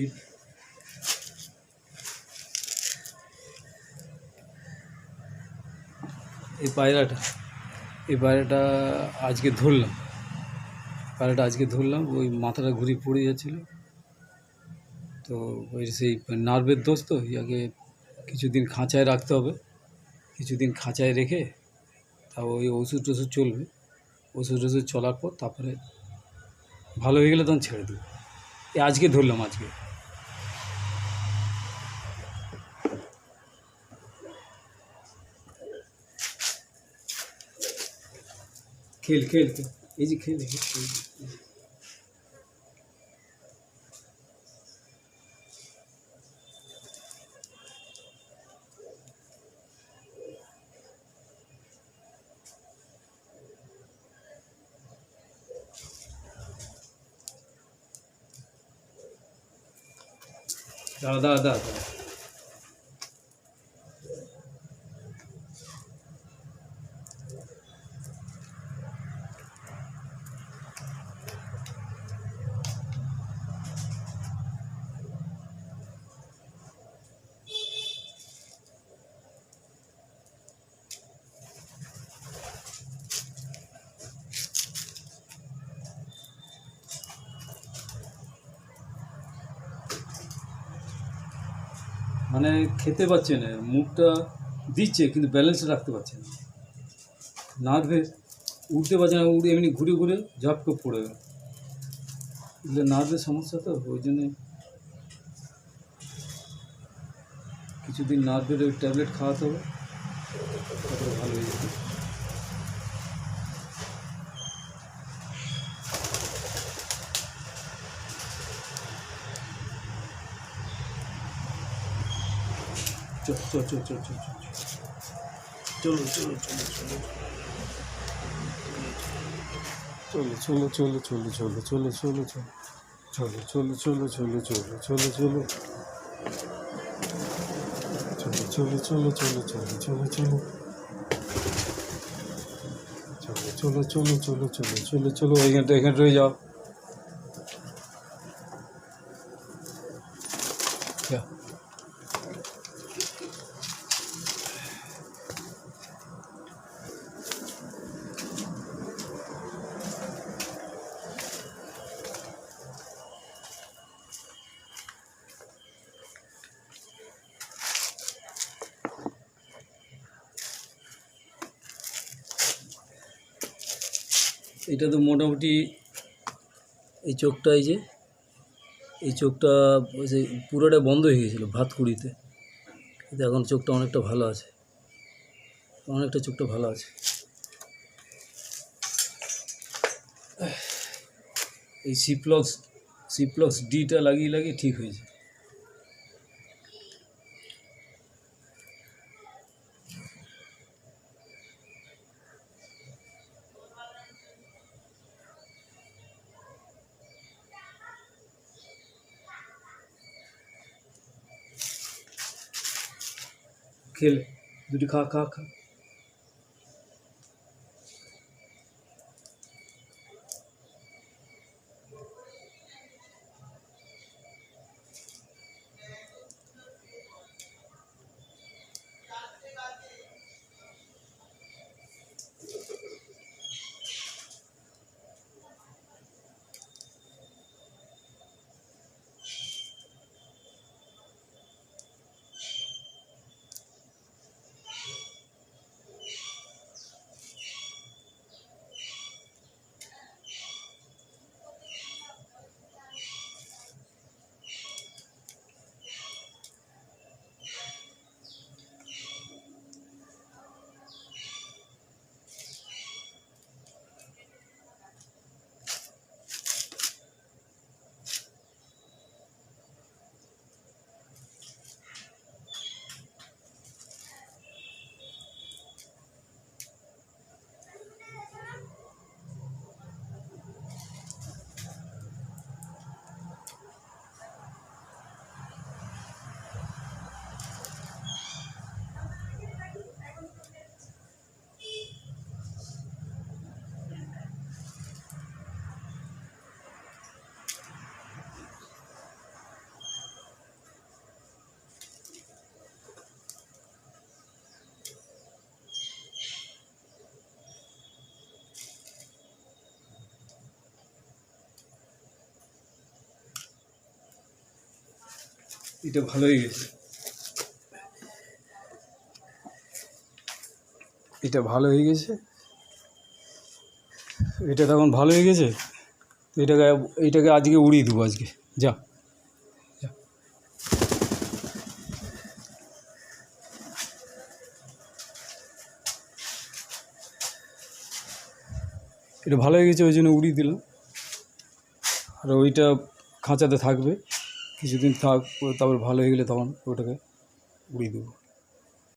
এই এই পায়রাটা আজকে ধরলাম। ওই মাথাটা ঘুরে পড়ে যাচ্ছিলো, তো ওই সেই নার্ভের দোষ তো, ইয়াকে কিছুদিন খাঁচায় রাখতে হবে, কিছুদিন খাঁচায় রেখে তা ওই ওষুধ টষুধ চলবে, ওষুধ টষুধ চলার পর তারপরে ভালো হয়ে গেলে তখন ছেড়ে দেবো। আজকে ধরলাম। খেল এই যে খেল। দাঁড়া। মানে খেতে পাচ্ছে না, মুখটা দিচ্ছে কিন্তু ব্যালেন্স রাখতে পারছে না, নার্ভে উঠতে পারছে না, এমনি ঘুরে ঘুরে ঝপ করে পড়ে গেল। এগুলো নার্ভের সমস্যা তো, ওই জন্যে কিছুদিন নার্ভের ওই ট্যাবলেট খাওয়াতে হবে, তারপরে ভালো হয়ে যাবে। চলো এখানে রয়ে যাও। এটা তো মোটামুটি এই চোখটা, এই চোখটা সেই পুরোটা বন্ধ হয়ে গেছিলো ভাতকুড়িতে, কিন্তু এখন চোখটা অনেকটা ভালো আছে, এই সিপ্লক্স ডিটা লাগিয়ে ঠিক হয়েছে। খেল দুটি খা। এটা ভালো হয়ে গেছে, এটা ভালো হয়ে গেছে, এটা তখন ভালো হয়ে গেছে। তো এইটাকে আজকে উড়িয়ে দেবো আজকে। যা যা। এটা ভালো হয়ে গেছে ওই জন্য উড়িয়ে দিলাম। আর ওইটা খাঁচাতে থাকবে কিছুদিন, তারপর ভালো হয়ে গেলে তখন ওটাকে উড়িয়ে দেবো।